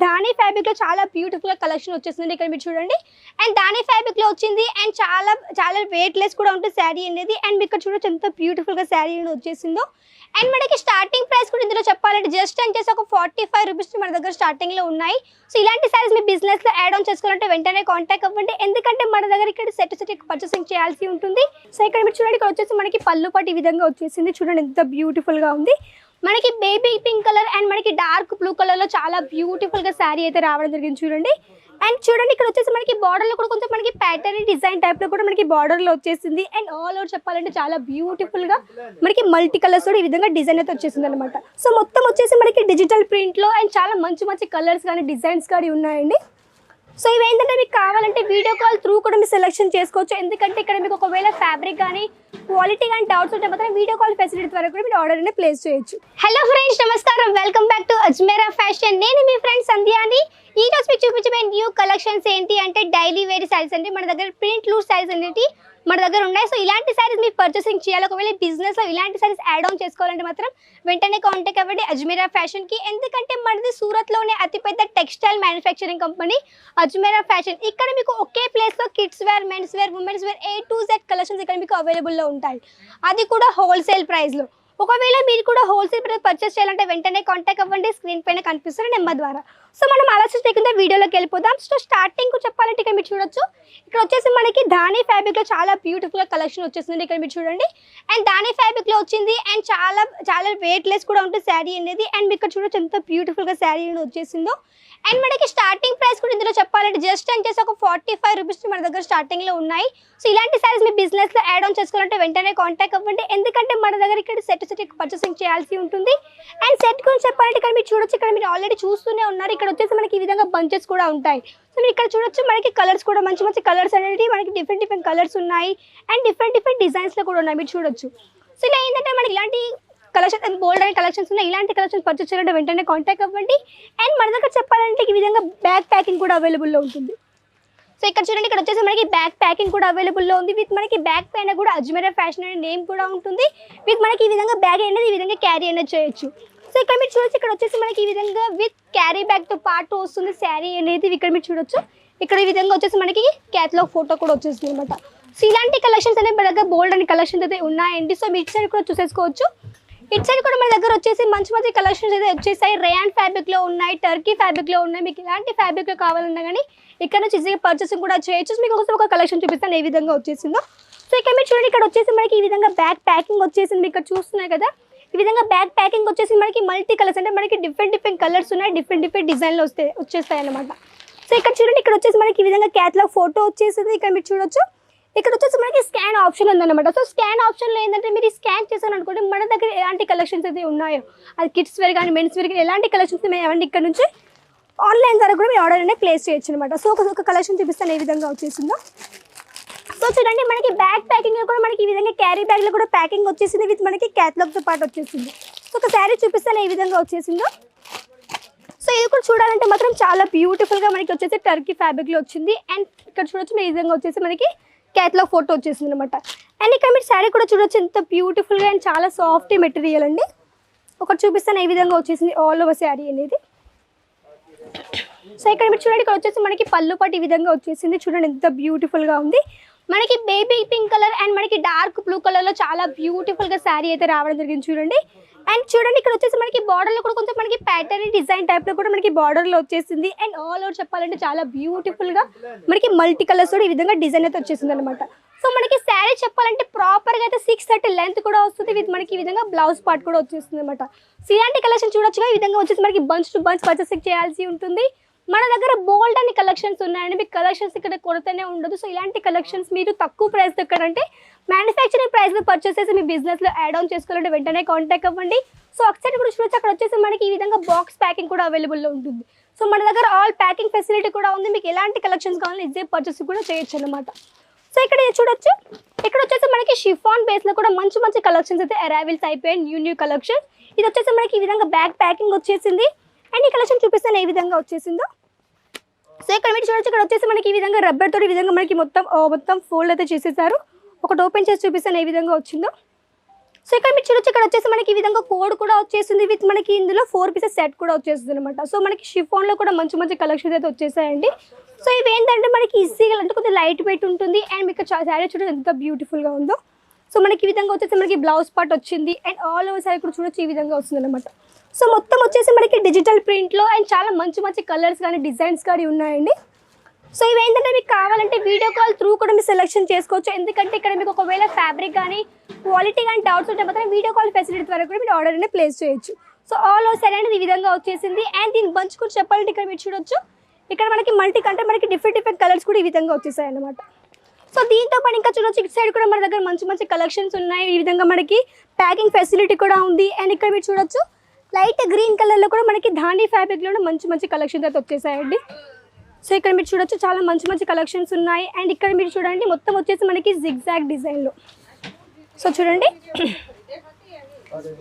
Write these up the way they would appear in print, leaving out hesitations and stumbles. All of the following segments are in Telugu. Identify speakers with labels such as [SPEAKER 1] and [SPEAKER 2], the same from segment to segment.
[SPEAKER 1] ధాని ఫ్యాబ్రిక్ లో చాలా బ్యూటిఫుల్ గా కలెక్షన్ వచ్చేసింది ఇక్కడ మీరు చూడండి. అండ్ ధాని ఫ్యాబ్రిక్ లో వచ్చింది అండ్ చాలా చాలా వెయిట్ లెస్ కూడా ఉంటుంది శారీ అనేది. అండ్ మీకు ఇక్కడ చూడొచ్చు ఎంత బ్యూటిఫుల్ గా శారీ వచ్చేసిందో. అండ్ మనకి స్టార్టింగ్ ప్రైస్ కూడా ఇందులో చెప్పాలంటే జస్ట్ అని చేసి ఒక 45 రూపీస్ మన దగ్గర స్టార్టింగ్ లో ఉన్నాయి. సో ఇలాంటి సారీస్ మీ బిజినెస్ లో యాడ్ ఆన్ చేసుకోవాలంటే వెంటనే కాంటాక్ట్ అవ్వండి, ఎందుకంటే మన దగ్గర ఇక్కడ సెట్ పర్చేసింగ్ చేయాల్సి ఉంటుంది. సో ఇక్కడ మీరు చూడండి, ఇక్కడ వచ్చేసి మనకి పళ్ళు పాటు ఈ విధంగా వచ్చేసింది. చూడండి ఎంత బ్యూటిఫుల్ గా ఉంది. మనకి బేబీ పింక్ కలర్ అండ్ మనకి డార్క్ బ్లూ కలర్ లో చాలా బ్యూటిఫుల్ గా శారీ అయితే రావడం జరిగింది చూడండి. అండ్ చూడండి ఇక్కడ వచ్చేసి మనకి బార్డర్ లో కూడా కొంచెం మనకి ప్యాటర్న్ డిజైన్ టైప్ లో కూడా మనకి బార్డర్ లో వచ్చేసింది. అండ్ ఆల్ ఓవర్ చెప్పాలంటే చాలా బ్యూటిఫుల్ గా మనకి మల్టీ కలర్స్ కూడా ఈ విధంగా డిజైన్ అయితే వచ్చేసింది అనమాట. సో మొత్తం వచ్చేసి మనకి డిజిటల్ ప్రింట్ లో అండ్ చాలా మంచి మంచి కలర్స్ కానీ డిజైన్స్ కానీ ఉన్నాయండి. సో ఇవి ఏంటంటే మీకు కావాలంటే వీడియో కాల్ త్రూ కూడా మీరు సెలెక్షన్ చేసుకోవచ్చు, ఎందుకంటే ఇక్కడ మీకు ఒకవేళ ఫ్యాబ్రిక్ కానీ క్వాలిటీ కానీ డౌట్స్ ఉంటే మాత్రం వీడియో కాల్ ఫెసిలిటీ ద్వారా కూడా మీరు ఆర్డర్ అనేది ప్లేస్ చేయొచ్చు. హలో ఫ్రెండ్స్, నమస్కారం, welcome back to Ajmera fashion. నేను మీ ఫ్రెండ్ సంధ్యాని. ఈ రోజు మీకు చూపించబోయే న్యూ కలెక్షన్స్ ఏంటి అంటే డైలీ వేర్ శారీస్ అండి. మన దగ్గర ప్రింట్ లూజ్ శారీస్ అనేది మన దగ్గర ఉన్నాయి. సో ఇలాంటి శారీస్ మీరు పర్చేసింగ్ చేయాలి, ఒకవేళ బిజినెస్ లో ఇలాంటి శారీస్ యాడ్ ఆన్ చేసుకోవాలంటే మాత్రం వెంటనే కాంటాక్ట్ అవ్వండి అజ్మేరా ఫ్యాషన్ కి, ఎందుకంటే మనది సూరత్ లోనే అతిపెద్ద textile manufacturing company Ajmera fashion. ఇక్కడ మీకు ఒకే ప్లేస్ లో kids wear, men's wear, women's wear A to Z collections ఇక్కడ మీకు అవైలబుల్ లో ఉంటాయి, అది కూడా హోల్సేల్ ప్రైస్ లో. ఒకవేళ మీరు కూడా హోల్సేల్ ప్రైస్ పర్చేస్ చేయాలంటే వెంటనే కాంటాక్ట్ అవ్వండి స్క్రీన్ పైన కనిపిస్తున్న నెంబర్ ద్వారా. సో మనం ఆలోచన లేకుండా వీడియోలోకి వెళ్ళిపోదాం. సో స్టార్టింగ్ చెప్పాలంటే ఇక్కడ మీరు చూడొచ్చు, ఇక్కడ వచ్చేసి మనకి ధాని ఫ్యాబ్రిక్ లో చాలా బ్యూటిఫుల్ గా కలెక్షన్ వచ్చేసింది ఇక్కడ మీరు చూడండి. అండ్ ధాని ఫ్యాబ్రిక్ లో వచ్చింది అండ్ చాలా చాలా వెయిట్ లెస్ కూడా ఉంటుంది శారీ అనేది. అండ్ మీకు ఇక్కడ చూడొచ్చు ఎంత బ్యూటిఫుల్ గా శారీ వచ్చేసిందో. అండ్ మనకి స్టార్టింగ్ ప్రైస్ కూడా ఇందులో చెప్పాలంటే జస్ట్ అని చేసి ఒక 45 రూపీస్ మన దగ్గర స్టార్టింగ్ లో ఉన్నాయి. సో ఇలాంటి సారీస్ మీ బిజినెస్ లో యాడ్ ఆన్ చేసుకోవాలంటే వెంటనే కాంటాక్ట్ అవ్వండి, ఎందుకంటే మన దగ్గర ఇక్కడ సెట్ పర్చేసింగ్ చేయాల్సి ఉంటుంది. అండ్ సెట్ గురించి చెప్పాలంటే ఇక్కడ మీరు చూడొచ్చు, ఇక్కడ మీరు ఆల్రెడీ చూస్తూనే ఉన్నారు. ఇక్కడ వచ్చేసి మనకి ఈ విధంగా బంచెస్ కూడా ఉంటాయి. సో మీరు ఇక్కడ చూడొచ్చు మనకి కలర్స్ కూడా మంచి మంచి కలర్స్ అనేది మనకి డిఫరెంట్ కలర్స్ ఉన్నాయి అండ్ డిఫరెంట్ డిజైన్స్ లో కూడా ఉన్నాయి మీరు చూడొచ్చు. సో ఇలా ఏంటంటే మనకి ఇలాంటి కలెక్షన్ బోల్డ్ అండ్ కలెక్షన్స్ ఉన్నాయి. ఇలాంటి కలెక్షన్స్ పర్చేస్ చేయాలంటే వెంటనే కాంటాక్ట్ అవ్వండి. అండ్ మన దగ్గర చెప్పాలంటే ఈ విధంగా బ్యాగ్ ప్యాకింగ్ కూడా అవైలబుల్లో ఉంటుంది. సో ఇక్కడ చూడండి, ఇక్కడ వచ్చేసి మనకి బ్యాగ్ ప్యాకింగ్ కూడా అవైలబుల్లో ఉంది. విత్ మనకి బ్యాగ్ పైన కూడా అజ్మేరా ఫ్యాషన్ అనే నేమ్ కూడా ఉంటుంది. విత్ మనకి ఈ విధంగా బ్యాగ్ అనేది ఈ విధంగా క్యారీ అనేది చేయొచ్చు. సో ఇక్కడ మీరు చూడొచ్చు, ఇక్కడ వచ్చేసి మనకి ఈ విధంగా విత్ క్యారీ బ్యాగ్తో పాటు వస్తుంది శారీ అనేది. ఇక్కడ మీరు చూడొచ్చు, ఇక్కడ ఈ విధంగా వచ్చేసి మనకి క్యాట్లాగ్ ఫోటో కూడా వచ్చేస్తుంది అనమాట. సో ఇలాంటి కలెక్షన్స్ అనేవి మన దగ్గర బోల్డ్ అండ్ కలెక్షన్స్ అయితే ఉన్నాయండి. సో మీ సైడ్ కూడా చూసేసుకోవచ్చు. ఇటు సైడ్ కూడా మన దగ్గర వచ్చేసి మంచి మంచి కలెక్షన్స్ అయితే వచ్చేసాయి. రేయాన్ ఫ్యాబ్రిక్ లో ఉన్నాయి, టర్కీ ఫ్యాబ్రిక్ లో ఉన్నాయి. మీకు ఇలాంటి ఫ్యాబ్రిక్ లో కావాలన్నా కానీ ఇక్కడ నుంచి ఈజీగా పర్చేసింగ్ కూడా చేయొచ్చు. మీకు ఒక కలెక్షన్ చూపిస్తాను ఏ విధంగా వచ్చేసిందో. సో ఇక్కడ మీరు చూడండి, ఇక్కడ వచ్చేసి మనకి ఈ విధంగా బ్యాగ్ ప్యాకింగ్ వచ్చేసింది. ఇక్కడ చూస్తున్నాయి కదా, ఈ విధంగా బ్యాగ్ ప్యాకింగ్ వచ్చేసి మనకి మల్టీ కలర్స్ అంటే మనకి డిఫరెంట్ కలర్స్ ఉన్నాయి, డిఫరెంట్ డిజైన్లో వచ్చేస్తాయి అనమాట. సో ఇక్కడ చూడండి, ఇక్కడ వచ్చేసి మనకి ఈ విధంగా క్యాట్లాగ్ ఫోటో వచ్చేసింది. ఇక్కడ మీరు చూడొచ్చు, ఇక్కడ వచ్చేసి మనకి స్కాన్ ఆప్షన్ ఉందన్నమాట. సో స్కాన్ ఆప్షన్లో ఏంటంటే మీరు స్కాన్ చేశాను అనుకోండి, మన దగ్గర ఎలాంటి కలెక్షన్స్ అయితే ఉన్నాయో, అది కిడ్స్ వేర్ కానీ మెన్స్ వేర్ కానీ ఎలాంటి కలెక్షన్స్ మేము ఏమంటే ఇక్కడ నుంచి ఆన్లైన్ ద్వారా కూడా మీరు ఆర్డర్ అనేది ప్లేస్ చేయొచ్చు అనమాట. సో ఒక కలెక్షన్ చూపిస్తాను ఏ విధంగా వచ్చేసిందో. సో చూడండి, మనకి బ్యాగ్ ప్యాకింగ్లో కూడా మనకి ఈ విధంగా క్యారీ బ్యాగ్లో కూడా ప్యాకింగ్ వచ్చేసింది. విత్ మనకి క్యాట్లాగ్తో పాటు వచ్చేసింది. సో ఒక శారీ చూపిస్తాను ఏ విధంగా వచ్చేసిందో. సో ఇది కూడా చూడాలంటే మాత్రం చాలా బ్యూటిఫుల్గా మనకి వచ్చేసి టర్కీ ఫ్యాబ్రిక్లో వచ్చింది. అండ్ ఇక్కడ చూడొచ్చు ఈ విధంగా వచ్చేసి మనకి క్యాట్లాగ్ ఫోటో వచ్చేసింది అనమాట. అండ్ ఇక్కడ మీరు శారీ కూడా చూడొచ్చు ఎంత బ్యూటిఫుల్గా అండ్ చాలా సాఫ్ట్ మెటీరియల్ అండి. ఒకటి చూపిస్తాను ఏ విధంగా వచ్చేసింది ఆల్ ఓవర్ శారీ అనేది. సో ఇక్కడ మీరు చూడండి, ఇక్కడ వచ్చేసి మనకి పళ్ళు పాటు ఈ విధంగా వచ్చేసింది. చూడండి ఎంత బ్యూటిఫుల్గా ఉంది. మనకి బేబీ పింక్ కలర్ అండ్ మనకి డార్క్ బ్లూ కలర్లో చాలా బ్యూటిఫుల్గా శారీ అయితే రావడం జరిగింది చూడండి. అండ్ చూడండి, ఇక్కడ వచ్చేసి మనకి బార్డర్లో కూడా కొంచెం మనకి ప్యాటర్న్ డిజైన్ టైప్లో కూడా మనకి బార్డర్లో వచ్చేసింది. అండ్ ఆల్ ఓవర్ చెప్పాలంటే చాలా బ్యూటిఫుల్గా మనకి మల్టీ కలర్స్ కూడా ఈ విధంగా డిజైన్ అయితే వచ్చేసింది అనమాట. సో మనకి శారీ చెప్పాలంటే ప్రాపర్గా అయితే 630 లెంత్ కూడా వస్తుంది. విత్ మనకి ఈ విధంగా బ్లౌజ్ పార్ట్ కూడా వచ్చేస్తుంది అనమాట. సో ఇలాంటి కలెక్షన్ చూడొచ్చుగా, ఈ విధంగా వచ్చేసి మనకి బంచ్ టు బంచ్ పర్చేసింగ్ చేయాల్సి ఉంటుంది. మన దగ్గర బోల్డ్ అని కలెక్షన్స్ ఉన్నాయండి. మీకు కలెక్షన్స్ ఇక్కడ కొరతనే ఉండదు. సో ఇలాంటి కలెక్షన్స్ మీరు తక్కువ ప్రైస్ ఎక్కడంటే మ్యానుఫ్యాక్చరింగ్ ప్రైస్లో పర్చేస్ చేసి మీ బిజినెస్లో యాడ్ ఆన్ చేసుకోవాలంటే వెంటనే కాంటాక్ట్ అవ్వండి. సో ఒకసారి కూడా చూడొచ్చు, అక్కడ వచ్చేసి మనకి ఈ విధంగా బాక్స్ ప్యాకింగ్ కూడా అవైలబుల్లో ఉంటుంది. సో మన దగ్గర ఆల్ ప్యాకింగ్ ఫెసిలిటీ కూడా ఉంది. మీకు ఎలాంటి కలెక్షన్స్ కావాలని ఈజీ పర్చేస్ కూడా చేయొచ్చు అనమాట. సో ఇక్కడ చూడొచ్చు, ఇక్కడ వచ్చేసి మనకి షిఫాన్ బేస్లో కూడా మంచి మంచి కలెక్షన్స్ అయితే అరైవల్స్ అయిపోయాయి, న్యూ కలెక్షన్. ఇది వచ్చేసి మనకి ఈ విధంగా బ్యాగ్ ప్యాకింగ్ వచ్చేసింది. అండ్ ఈ కలెక్షన్ చూపిస్తాను ఏ విధంగా వచ్చేసిందో. సో ఇక్కడ మీరు చూడొచ్చు, ఇక్కడ వచ్చేసి మనకి ఈ విధంగా రబ్బర్ తోటి ఈ విధంగా మనకి మొత్తం ఫోల్డ్ అయితే చేసేసారు. ఒకటి ఓపెన్ చేసి చూపిస్తాను ఏ విధంగా వచ్చిందో. సో ఇక్కడ మీరు చూడొచ్చు, ఇక్కడ వచ్చేసి మనకి ఈ విధంగా కోడ్ కూడా వచ్చేసింది విత్ మనకి ఇందులో 4 పీసెస్ సెట్ కూడా వచ్చేస్తుంది అనమాట. సో మనకి షిఫాన్లో కూడా మంచి మంచి కలెక్షన్స్ అయితే వచ్చేసాయండి. సో ఇవి ఏంటంటే మనకి ఈజీగా అంటే కొంచెం లైట్ వెయిట్ ఉంటుంది అండ్ మీకు శారీ చూడడం ఎంత బ్యూటిఫుల్గా ఉందో. సో మనకి ఈ విధంగా వచ్చేసి మనకి బ్లౌజ్ పార్ట్ వచ్చింది అండ్ ఆల్ ఓవర్ శారీ కూడా చూడొచ్చు ఈ విధంగా వస్తుంది అనమాట. సో మొత్తం వచ్చేసి మనకి డిజిటల్ ప్రింట్లో అండ్ చాలా మంచి మంచి కలర్స్ కానీ డిజైన్స్ కానీ ఉన్నాయండి. సో ఇవి ఏంటంటే మీకు కావాలంటే వీడియో కాల్ త్రూ కూడా మీరు సెలెక్షన్ చేసుకోవచ్చు. ఎందుకంటే ఇక్కడ మీకు ఒకవేళ ఫ్యాబ్రిక్ కానీ క్వాలిటీ కానీ డౌట్స్ ఉంటే మాత్రం వీడియో కాల్ ఫెసిలిటీ ద్వారా కూడా మీరు ఆర్డర్ అనేది ప్లేస్ చేయొచ్చు. సో ఆల్ ఓవర్ శారీ అనేది ఈ విధంగా వచ్చేసింది అండ్ దీని బంచ్ కూడా చెప్పాలంటే ఇక్కడ మీరు చూడొచ్చు, ఇక్కడ మనకి మల్టీ అంటే మనకి డిఫరెంట్ కలర్స్ కూడా ఈ విధంగా వచ్చేసాయి అన్నమాట. సో దీంతో పాటు ఇంకా చూడొచ్చు ఇటు సైడ్ కూడా మన దగ్గర మంచి మంచి కలెక్షన్స్ ఉన్నాయి. ఈ విధంగా మనకి ప్యాకింగ్ ఫెసిలిటీ కూడా ఉంది అండ్ ఇక్కడ మీరు చూడొచ్చు లైట్ గ్రీన్ కలర్లో కూడా మనకి ధాని ఫ్యాబ్రిక్లో మంచి మంచి కలెక్షన్స్ అయితే వచ్చేసాయండి. సో ఇక్కడ మీరు చూడొచ్చు చాలా మంచి మంచి కలెక్షన్స్ ఉన్నాయి అండ్ ఇక్కడ మీరు చూడండి మొత్తం వచ్చేసి మనకి జిగ్జాగ్ డిజైన్లో. సో చూడండి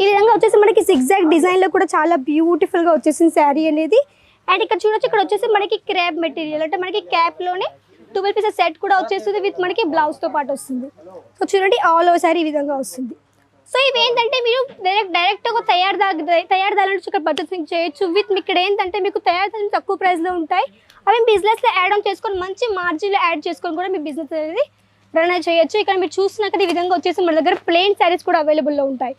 [SPEAKER 1] ఈ విధంగా వచ్చేసి మనకి జిగ్జాగ్ డిజైన్లో కూడా చాలా బ్యూటిఫుల్గా వచ్చేసింది శారీ అనేది. అండ్ ఇక్కడ చూడొచ్చు, ఇక్కడ వచ్చేసి మనకి క్రేప్ మెటీరియల్ అంటే మనకి క్యాప్లోనే 12 పీసెస్ సెట్ కూడా వచ్చేస్తుంది విత్ మనకి బ్లౌజ్తో పాటు వస్తుంది. సో చూడండి ఆల్ ఓవర్ శారీ ఈ విధంగా వస్తుంది. సో ఇవి ఏంటంటే మీరు డైరెక్ట్గా తయారుదారుల నుంచి ఇక్కడ పర్చేసింగ్ చేయొచ్చు విత్ ఇక్కడ ఏంటంటే మీకు తయారుదారులు తక్కువ ప్రైస్లో ఉంటాయి. అవి బిజినెస్లో యాడ్ ఆన్ చేసుకొని మంచి మార్జిన్లో యాడ్ చేసుకొని కూడా మీ బిజినెస్ అనేది రన్ చేయొచ్చు. ఇక్కడ మీరు చూసినాక ఈ విధంగా వచ్చేసి మన దగ్గర ప్లెయిన్ శారీస్ కూడా అవైలబుల్లో ఉంటాయి.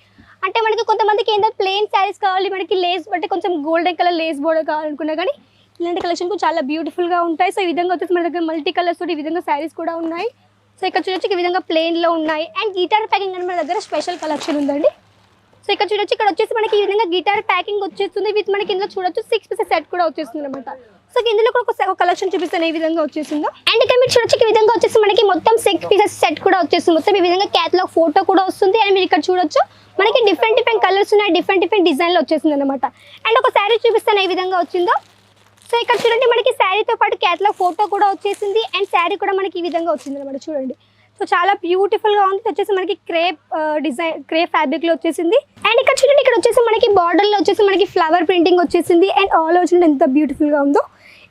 [SPEAKER 1] అంటే మనకి కొంతమందికి ఏంటంటే ప్లెయిన్ శారీస్ కావాలి, మనకి లేస్ బట్టి కొంచెం గోల్డెన్ కలర్ లేస్ బోర్డర్ కావాలనుకున్నా కానీ ఇలాంటి కలెక్షన్ కూడా చాలా బ్యూటిఫుల్గా ఉంటాయి. సో ఈ విధంగా వచ్చేసి మన దగ్గర మల్టీ కలర్స్ తోటి ఈ విధంగా శారీస్ కూడా ఉన్నాయి. సో ఇక్కడ చూడొచ్చు ఈ విధంగా ప్లెయిన్లో ఉన్నాయి అండ్ గిటార్ ప్యాకింగ్ అని మన దగ్గర స్పెషల్ కలెక్షన్ ఉందండి. సో ఇక్కడ చూడొచ్చు, ఇక్కడ వచ్చేసి మనకి ఈ విధంగా గిటార్ ప్యాకింగ్ వచ్చేస్తుంది విత్ మనకి ఇందులో చూడొచ్చు 6 పీసెస్ సెట్ కూడా వచ్చేస్తుంది అనమాట. సో ఇందులో కూడా ఒక కలెక్షన్ చూపిస్తాను ఏ విధంగా వచ్చేసిందో. అండ్ ఇక్కడ మీరు చూడొచ్చు ఈ విధంగా వచ్చేసి మనకి మొత్తం 6 పీసెస్ సెట్ కూడా వచ్చేస్తుంది. మొత్తం ఈ విధంగా క్యాటలాగ్ ఫోటో కూడా వస్తుంది అండ్ మీరు ఇక్కడ చూడొచ్చు మనకి డిఫరెంట్ కలర్స్ ఉన్నాయి, డిఫరెంట్ డిజైన్లో వచ్చేసింది అనమాట. అండ్ ఒక శారీ చూపిస్తాను ఏ విధంగా వచ్చిందో. సో ఇక్కడ చూడండి మనకి శారీతో పాటు క్యాటలాగ్ ఫోటో కూడా వచ్చేసింది అండ్ శారీ కూడా మనకి ఈ విధంగా వచ్చింది అనమాట. చూడండి సో చాలా బ్యూటిఫుల్గా ఉంది. వచ్చేసి మనకి క్రేప్ ఫ్యాబ్రిక్లో వచ్చేసింది అండ్ ఇక్కడ చూడండి ఇక్కడ వచ్చేసి మనకి బార్డర్లో వచ్చేసి మనకి ఫ్లవర్ ప్రింటింగ్ వచ్చేసింది అండ్ ఆల్ ఓవర్ ఎంత బ్యూటిఫుల్గా ఉందో.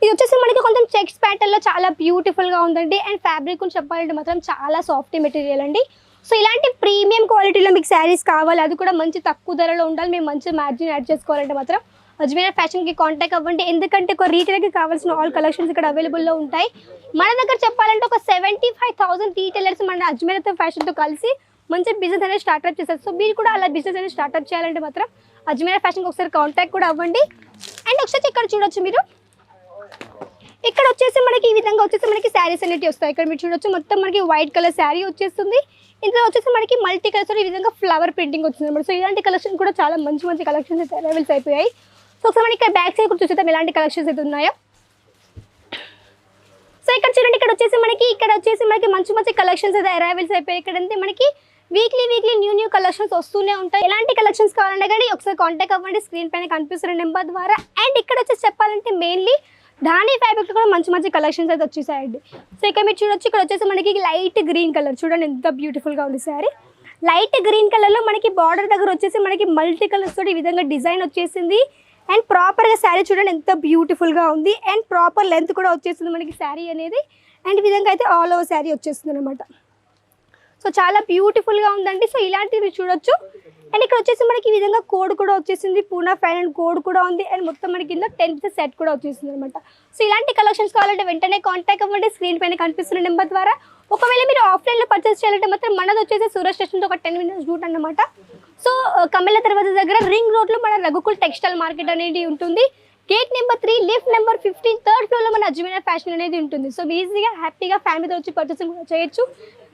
[SPEAKER 1] ఇది వచ్చేసి మనకి కొంచెం చెక్స్ ప్యాటర్న్లో చాలా బ్యూటిఫుల్గా ఉందండి అండ్ ఫ్యాబ్రిక్ చెప్పాలంటే మాత్రం చాలా సాఫ్ట్ మెటీరియల్ అండి. సో ఇలాంటి ప్రీమియం క్వాలిటీలో మీకు శారీస్ కావాలి, అది కూడా మంచి తక్కువ ధరలో ఉండాలి, మేము మంచి మార్జిన్ యాడ్ చేసుకోవాలంటే మాత్రం అజ్మీరా ఫ్యాషన్కి కాంటాక్ట్ అవ్వండి. ఎందుకంటే ఒక రీటైలర్కి కావాల్సిన ఆల్ కలెక్షన్స్ ఇక్కడ అవైలబుల్లో ఉంటాయి. మన దగ్గర చెప్పాలంటే ఒక 75,000 రీటైలర్స్ మన అజ్మీరా ఫ్యాషన్తో కలిసి మంచి బిజినెస్ అనేది స్టార్ట్అప్ చేస్తారు. సో మీరు కూడా అలా బిజినెస్ అనేది స్టార్ట్అప్ చేయాలంటే మాత్రం అజ్మీరా ఫ్యాషన్కి ఒకసారి కాంటాక్ట్ కూడా అవ్వండి. అండ్ ఒకసారి ఇక్కడ చూడొచ్చు మీరు, ఇక్కడ వచ్చేసి మనకి ఈ విధంగా వచ్చేసి మనకి శారీస్ అనేవి వస్తాయి. ఇక్కడ మీరు చూడొచ్చు మొత్తం మనకి వైట్ కలర్ శారీ వచ్చేస్తుంది. ఇందులో వచ్చేసి మనకి మల్టీ కలర్స్ ఈ విధంగా ఫ్లవర్ ప్రింటింగ్ వచ్చింది అనమాట. సో ఇలాంటి కలెక్షన్ కూడా చాలా మంచి కలెక్షన్స్ అయితే అవైలబుల్స్ అయిపోయాయి. సో ఒకసారి మనకి ఇక్కడ బ్యాక్ సైడ్ కూడా చూసేద్దాం ఎలాంటి కలెక్షన్స్ అయితే ఉన్నాయో. సో ఇక్కడ చూడండి ఇక్కడ వచ్చేసి మనకి మంచి కలెక్షన్స్ అయితే అరైవల్స్ అయిపోయాయి. ఇక్కడ అంటే మనకి వీక్లీ న్యూ కలెక్షన్స్ వస్తూనే ఉంటాయి. ఎలాంటి కలెక్షన్స్ కావాలంటే కానీ ఒకసారి కాంటాక్ట్ అవ్వండి స్క్రీన్ పైన కనిపిస్తున్న నెంబర్ ద్వారా. అండ్ ఇక్కడ వచ్చేసి చెప్పాలంటే మెయిన్లీ ధాని ఫ్యాబ్రిక్ కూడా మంచి కలెక్షన్స్ అయితే వచ్చేసాయండి. సో ఇక్కడ మీరు చూడొచ్చు, ఇక్కడ వచ్చేసి మనకి లైట్ గ్రీన్ కలర్ చూడండి ఎంత బ్యూటిఫుల్గా ఉంది శారీ. లైట్ గ్రీన్ కలర్లో మనకి బార్డర్ దగ్గర వచ్చేసి మనకి మల్టీ కలర్స్ తోటి ఈ విధంగా డిజైన్ వచ్చేసింది అండ్ ప్రాపర్గా శారీ చూడండి ఎంత బ్యూటిఫుల్గా ఉంది అండ్ ప్రాపర్ లెంత్ కూడా వచ్చేసింది మనకి శారీ అనేది. అండ్ ఈ విధంగా అయితే ఆల్ ఓవర్ శారీ వచ్చేస్తుంది అనమాట. సో చాలా బ్యూటిఫుల్గా ఉందండి. సో ఇలాంటివి మీరు చూడొచ్చు. అండ్ ఇక్కడ వచ్చేసి మనకి ఈ విధంగా కోడ్ కూడా వచ్చేసింది, పూనా ఫ్యాన్ అండ్ కోడ్ కూడా ఉంది అండ్ మొత్తం మనకి కింద 10 సెట్ కూడా వచ్చేసింది అనమాట. సో ఇలాంటి కలెక్షన్స్ కావాలంటే వెంటనే కాంటాక్ట్ అవ్వండి స్క్రీన్ పైన కనిపిస్తున్న నెంబర్ ద్వారా. ఒకవేళ మీరు ఆఫ్లైన్లో పర్చేస్ చేయాలంటే మాత్రం మనది వచ్చేసి సూరత్ స్టేషన్తో ఒక 10 minutes రూట్ అనమాట. సో కమెల దర్వాజా దగ్గర రింగ్ రోడ్లో మన రఘుకుల్ టెక్స్టైల్ మార్కెట్ అనేది ఉంటుంది. Gate number 3 lift number 15 third ఫ్లోర్లో మన అజ్మీరా ఫ్యాషన్ అనేది ఉంటుంది. సో ఈజీగా హ్యాపీగా ఫ్యామిలీతో వచ్చి పర్చేసింగ్ కూడా చేయొచ్చు.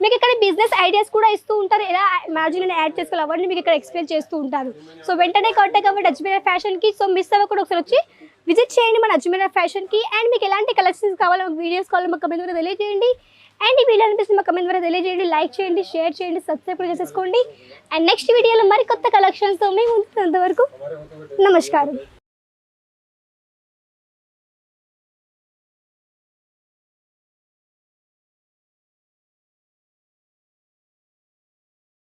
[SPEAKER 1] మీకు ఇక్కడ బిజినెస్ ఐడియాస్ కూడా ఇస్తూ ఉంటారు, ఎలా మార్జిన్ యాడ్ చేసుకోవాలి అవన్నీ మీకు ఇక్కడ ఎక్స్ప్లెయిన్ చేస్తూ ఉంటారు. సో వెంటనే కాంటాక్ట్ అవ్వండి అజ్మీరా ఫ్యాషన్కి. సో మిస్ అవ్వకుండా ఒకసారి వచ్చి విజిట్ చేయండి మన అజ్మీరా ఫ్యాషన్కి. అండ్ మీకు ఎలాంటి కలెక్షన్స్ కావాలో వీడియోస్ కావాలో మాకు కమెంట్ ద్వారా తెలియజేయండి. అండ్ ఈ వీడియో అనిపిస్తుంది మాకు కమెంట్ ద్వారా తెలియజేయండి, లైక్ చేయండి, షేర్ చేయండి, సబ్స్క్రైబ్ కూడా చేసేసుకోండి. అండ్ నెక్స్ట్ వీడియోలో మరి కొత్త కలెక్షన్స్తో మేము అంతవరకు నమస్కారం.